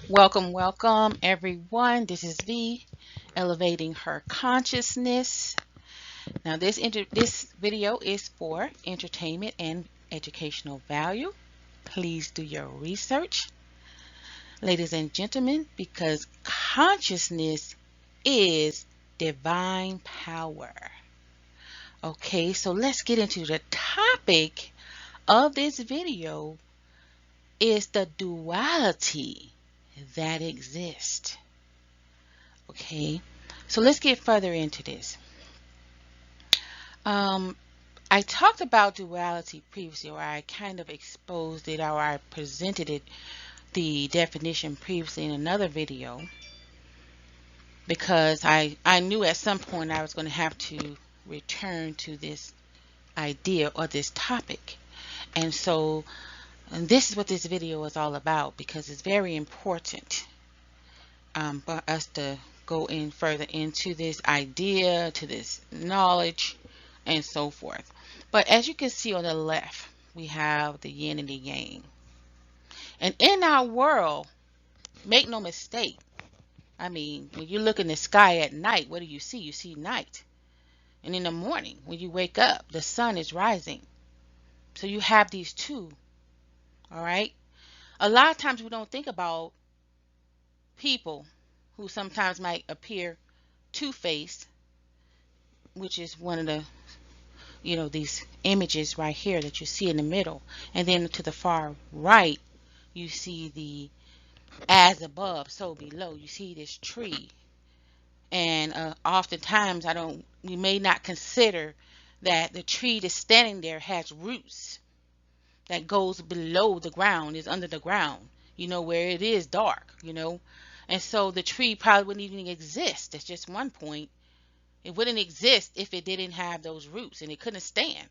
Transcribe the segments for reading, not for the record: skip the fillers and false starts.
Welcome, welcome, everyone. This is V, elevating her consciousness. Now, this video is for entertainment and educational value. Please do your research, ladies and gentlemen, because consciousness is divine power. Okay, so let's get into the topic of this video is the duality that exists. Okay, so let's get further into this. Um, I talked about duality previously, or I kind of exposed it, or I presented it, the definition previously in another video, because I knew at some point I was going to have to return to this idea or this topic. And this is what this video is all about, because it's very important for us to go in further into this idea, to this knowledge, and so forth. But as you can see on the left, we have the yin and the yang. And in our world, make no mistake, I mean, when you look in the sky at night, what do you see? You see night. And in the morning, when you wake up, the sun is rising. So you have these two, all right? A lot of times we don't think about people who sometimes might appear two-faced, which is one of the these images right here that you see in the middle. And then to the far right, you see the as above, so below. You see this tree. And oftentimes we may not consider that the tree that's standing there has roots that goes below the ground, is under the ground, where it is dark. And so the tree probably wouldn't even exist. That's just one point. It wouldn't exist if it didn't have those roots, and it couldn't stand.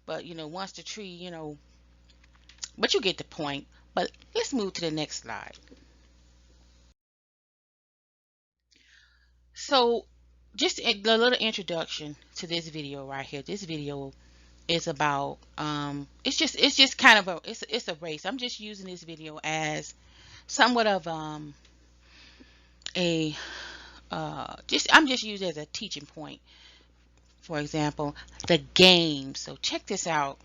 But once the tree, but you get the point. But let's move to the next slide. So just a little introduction to this video right here. This video is about it's just kind of it's a race. I'm just using this video as somewhat of a I'm just using it as a teaching point. For example, the game. So check this out.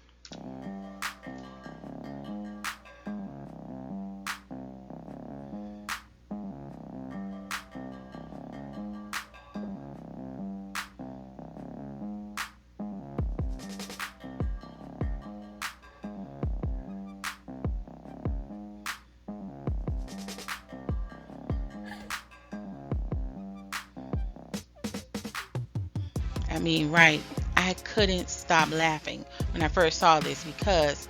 I mean, right. I couldn't stop laughing when I first saw this because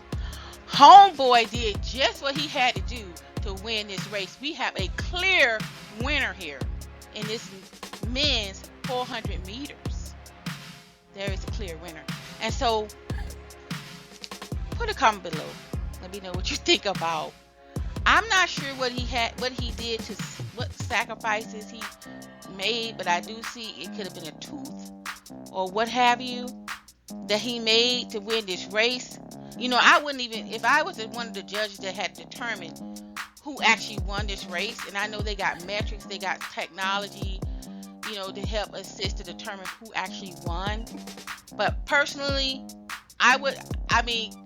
Homeboy did just what he had to do to win this race. We have a clear winner here in this men's 400 meters. There is a clear winner. And so put a comment below. Let me know what you think about. I'm not sure what he did what sacrifices he made, but I do see it could have been a tooth or what have you that he made to win this race. I wouldn't even, if I was one of the judges that had determined who actually won this race, and I know they got metrics, they got technology, to help assist to determine who actually won. But personally,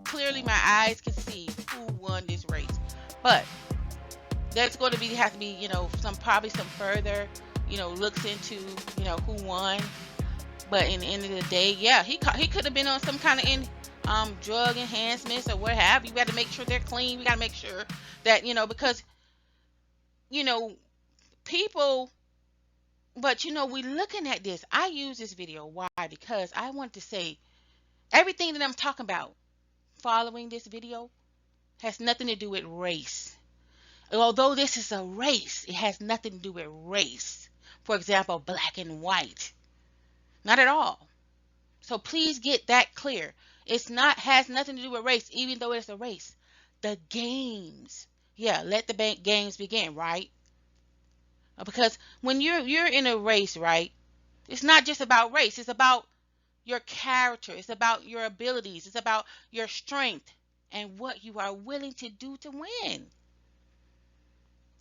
clearly my eyes can see who won this race. But there's going to have to be, probably some further, looks into, who won. But in the end of the day, yeah, he could have been on some kind of drug enhancements or what have you. We got to make sure they're clean. We got to make sure that because people. But we looking at this. I use this video why? Because I want to say everything that I'm talking about following this video has nothing to do with race. Although this is a race, it has nothing to do with race. For example, black and white. Not at all. So please get that clear. Has nothing to do with race, even though it's a race. The games. Yeah, let the games begin, right? Because when you're in a race, right? It's not just about race. It's about your character. It's about your abilities. It's about your strength and what you are willing to do to win.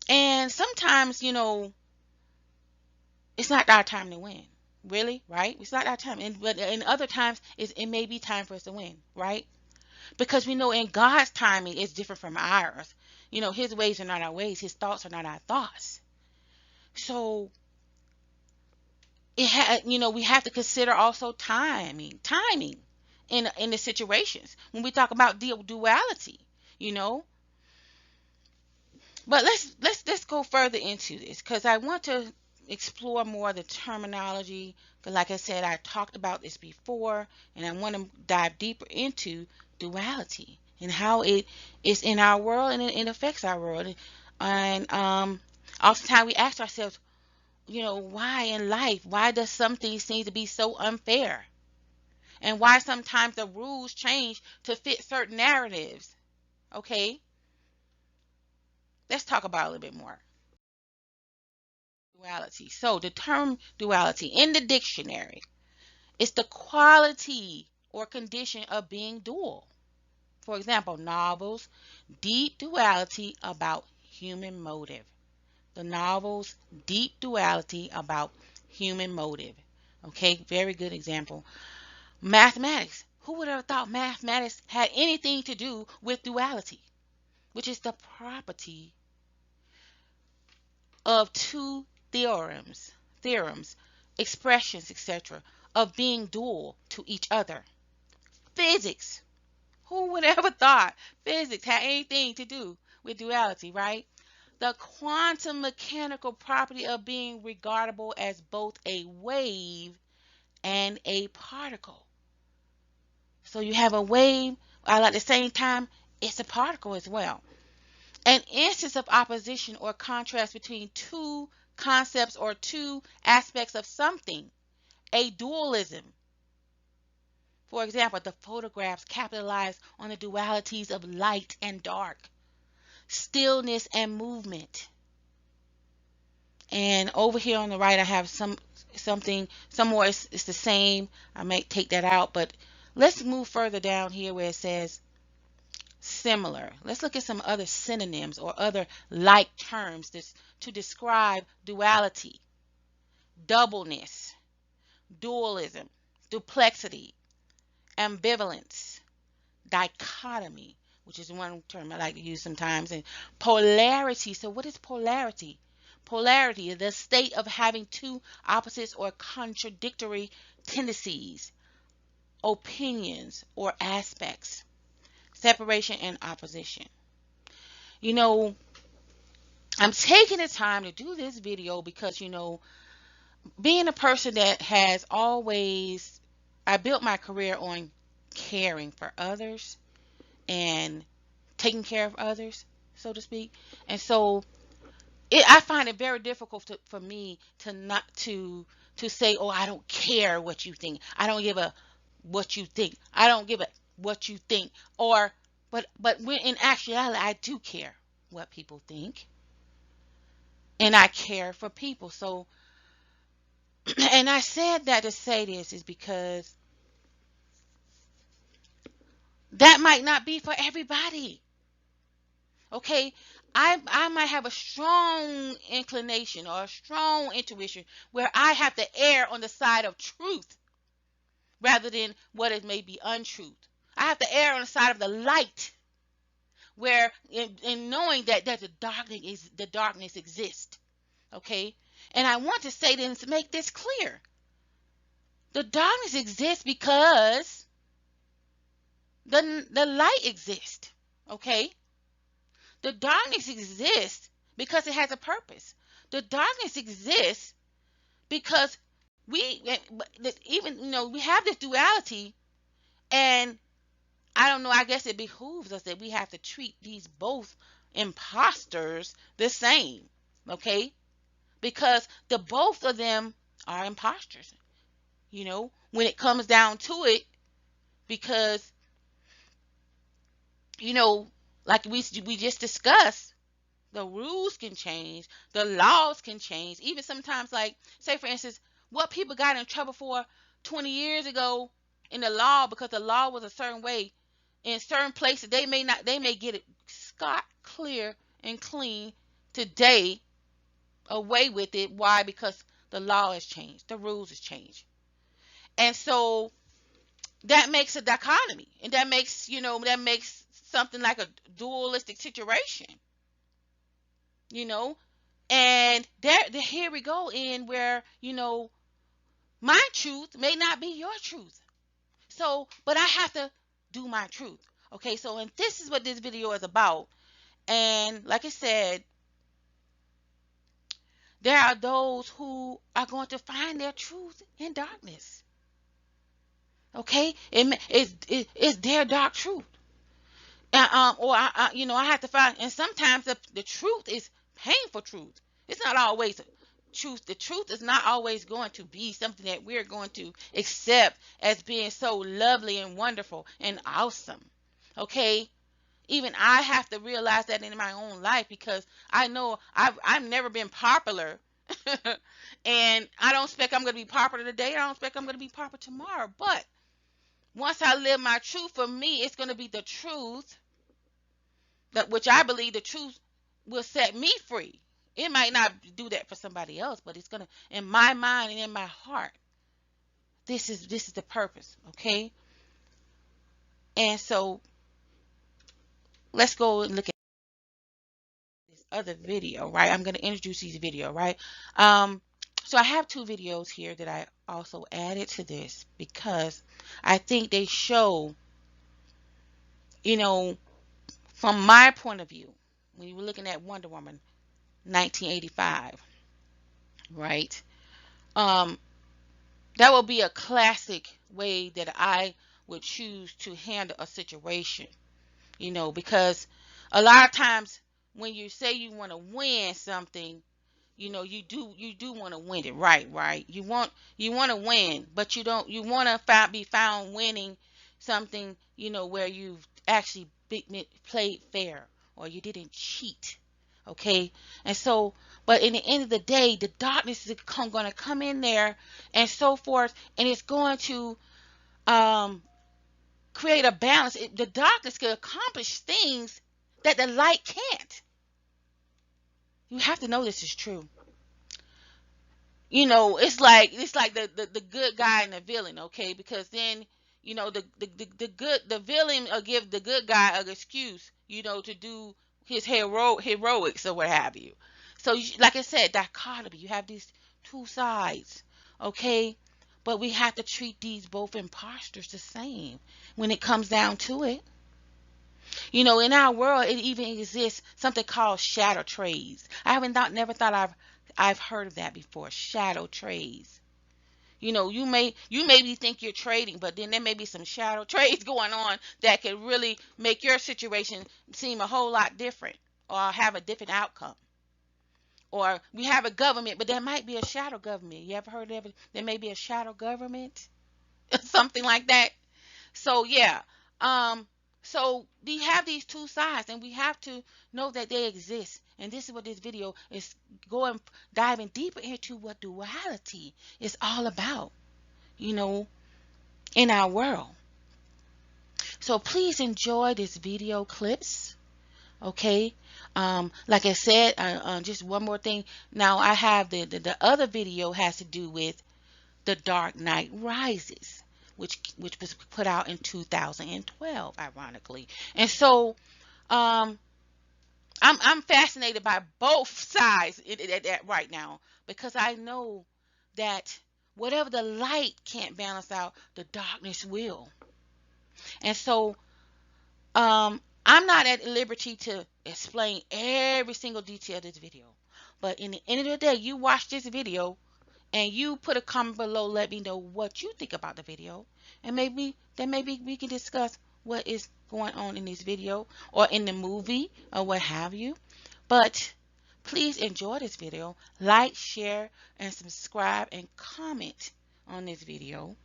And sometimes, it's not our time to win. Really, right? It's not our time. But in other times, it may be time for us to win, right? Because we know in God's timing is different from ours. His ways are not our ways. His thoughts are not our thoughts. So we have to consider also timing in the situations when we talk about duality. You know, but let's go further into this because I want to explore more the terminology. Because, like I said, I talked about this before, and I want to dive deeper into duality and how it is in our world and it affects our world. And oftentimes we ask ourselves, why in life? Why does something seem to be so unfair? And why sometimes the rules change to fit certain narratives? Okay, let's talk about it a little bit more. Duality. So the term duality in the dictionary is the quality or condition of being dual. For example, novels, deep duality about human motive. The novels, deep duality about human motive. Okay, very good example. Mathematics. Who would have thought mathematics had anything to do with duality, which is the property of two theorems, expressions, etc., of being dual to each other. Physics. Who would ever thought physics had anything to do with duality, right? The quantum mechanical property of being regardable as both a wave and a particle. So you have a wave, while at the same time, it's a particle as well. An instance of opposition or contrast between two concepts or two aspects of something, a dualism. For example, the photographs capitalize on the dualities of light and dark, stillness and movement. And over here on the right, I have some more. It's the same. I may take that out, but let's move further down here where it says similar. Let's look at some other synonyms or other like terms to describe duality, doubleness, dualism, duplexity, ambivalence, dichotomy, which is one term I like to use sometimes, and polarity. So what is polarity? Polarity is the state of having two opposites or contradictory tendencies, opinions, or aspects. Separation and opposition. You know, I'm taking the time to do this video because, being a person that has always, I built my career on caring for others and taking care of others, so to speak. And so I find it very difficult for me to not to say, oh, I don't care what you think. I don't give a what you think. I don't give a what you think. Or, but when in actuality, I do care what people think, and I care for people. So, and I said that to say this is because that might not be for everybody. Okay, I might have a strong inclination or a strong intuition where I have to err on the side of truth rather than what it may be untruth. I have to err on the side of the light, where in knowing that the darkness exists. Okay, and I want to say this to make this clear: the darkness exists because the light exists. Okay, the darkness exists because it has a purpose. The darkness exists because we even we have this duality, and I don't know, I guess it behooves us that we have to treat these both imposters the same. Okay, because the both of them are imposters, when it comes down to it, because you know like we just discussed, the rules can change, the laws can change. Even sometimes, like, say for instance, what people got in trouble for 20 years ago in the law, because the law was a certain way in certain places, they may get it scot clear and clean today away with it. Why? Because the law has changed, the rules has changed. And so that makes a dichotomy, and that makes, that makes something like a dualistic situation, you know. And here we go in where, my truth may not be your truth. So, but I have to do my truth. Okay, so, and this is what this video is about. And like I said, there are those who are going to find their truth in darkness. Okay, it's their dark truth. Or I have to find, and sometimes the truth is painful truth. It's not always truth. The truth is not always going to be something that we're going to accept as being so lovely and wonderful and awesome. Okay, even I have to realize that in my own life, because I know I've never been popular. And I don't expect I'm going to be popular today. I don't expect I'm going to be popular tomorrow. But once I live my truth, for me, it's going to be the truth, that which I believe the truth will set me free. It might not do that for somebody else, but it's going to, in my mind and in my heart, this is the purpose. Okay. And so let's go and look at this other video, right? I'm going to introduce these video, right? So I have two videos here that I also added to this because I think they show, from my point of view, when you were looking at Wonder Woman 1985, right? That will be a classic way that I would choose to handle a situation, because a lot of times when you say you want to win something, you do want to win it, right. You want to win, but you want to be found winning something, where you've actually played fair, or you didn't cheat. Okay. And so, but in the end of the day, the darkness is going to come in there and so forth, and it's going to create a balance. The darkness can accomplish things that the light can't. You have to know this is true. It's like the good guy and the villain, okay? Because then, the villain will give the good guy an excuse, to do his heroics or what have you. So, like I said, dichotomy. You have these two sides, okay? But we have to treat these both imposters the same when it comes down to it. In our world, it even exists something called shadow trades. Never thought I've heard of that before. Shadow trades. You maybe think you're trading, but then there may be some shadow trades going on that could really make your situation seem a whole lot different, or have a different outcome. Or we have a government, but there might be a shadow government. You ever heard of it? There may be a shadow government, something like that. So yeah, so we have these two sides, and we have to know that they exist. And this is what this video is diving deeper into, what duality is all about, in our world. So please enjoy this video clips. Okay. Like I said, just one more thing. Now I have the other video has to do with The Dark Knight Rises, which was put out in 2012, ironically. And so I'm fascinated by both sides right now, because I know that whatever the light can't balance out, the darkness will. And so I'm not at liberty to explain every single detail of this video. But in the end of the day, you watch this video and you put a comment below, let me know what you think about the video. And maybe we can discuss what is going on in this video or in the movie or what have you. But please enjoy this video. Like, share, and subscribe, and comment on this video.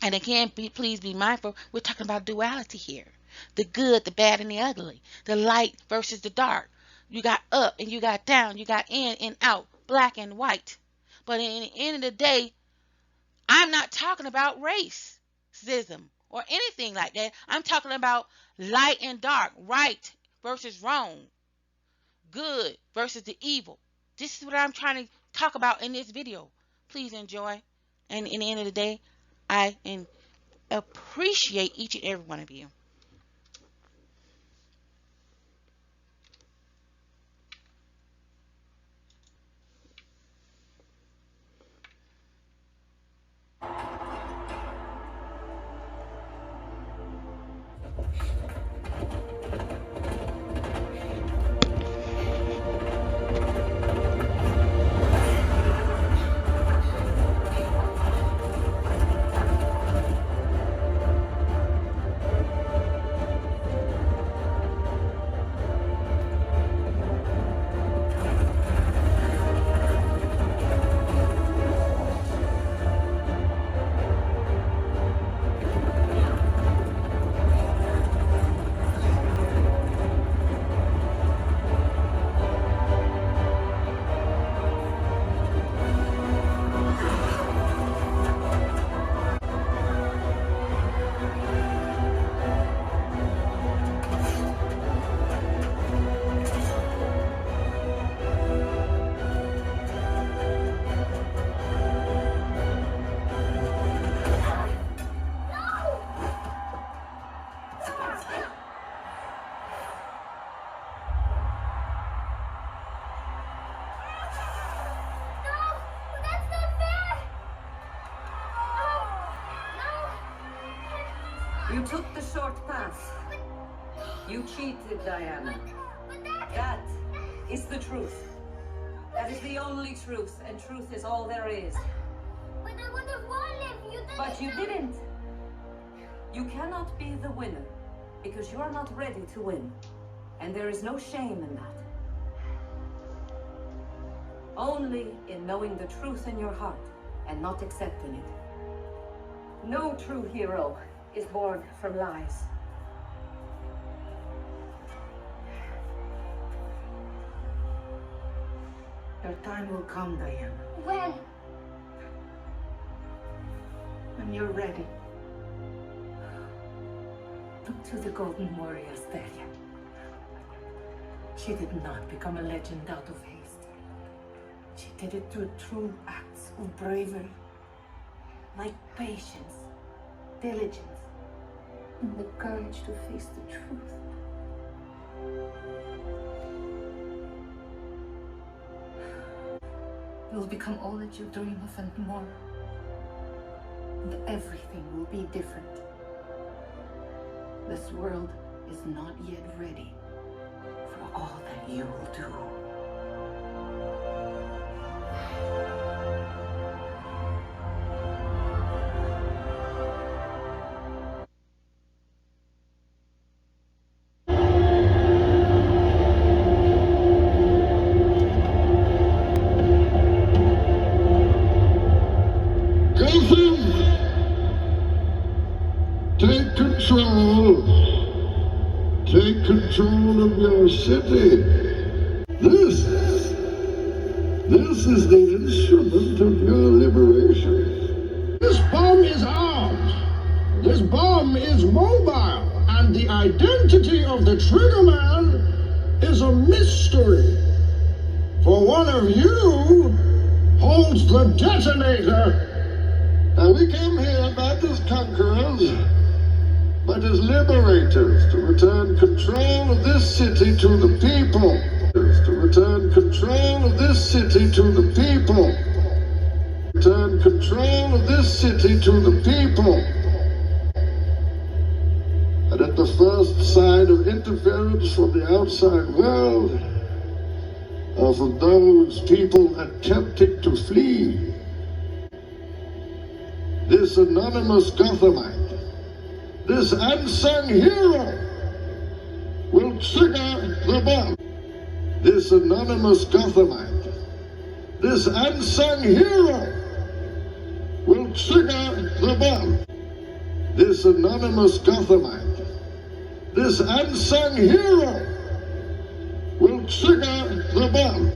And again, please be mindful, we're talking about duality here. The good, the bad, and the ugly. The light versus the dark. You got up and you got down. You got in and out. Black and white. But in the end of the day, I'm not talking about racism or anything like that. I'm talking about light and dark. Right versus wrong. good versus the evil. This is what I'm trying to talk about in this video. Please enjoy. And in the end of the day, I appreciate each and every one of you. You took the short path. You cheated, Diana. That is the truth. That is the only truth, and truth is all there is. But I would have won if you didn't. But you didn't. You cannot be the winner, because you are not ready to win. And there is no shame in that. Only in knowing the truth in your heart and not accepting it. No true hero is born from lies. Your time will come, Diana. When? When you're ready. Look to the Golden Warrior, Asteria. She did not become a legend out of haste. She did it through true acts of bravery, like patience, diligence, and the courage to face the truth. You'll become all that you dream of and more. And everything will be different. This world is not yet ready for all that you will do. Gotham, take control. Take control of your city. This is the instrument of your liberation. This bomb is armed. This bomb is mobile. And the identity of the triggerman is a mystery. For one of you holds the detonator. Now we came here not as conquerors, but as liberators, to return control of this city to the people. To return control of this city to the people. Return control of this city to the people. And at the first sign of interference from the outside world, or from those people attempting to flee, this anonymous Gothamite, this unsung hero, will trigger the bomb. This anonymous Gothamite, this unsung hero, will trigger the bomb. This anonymous Gothamite, this unsung hero, will trigger the bomb.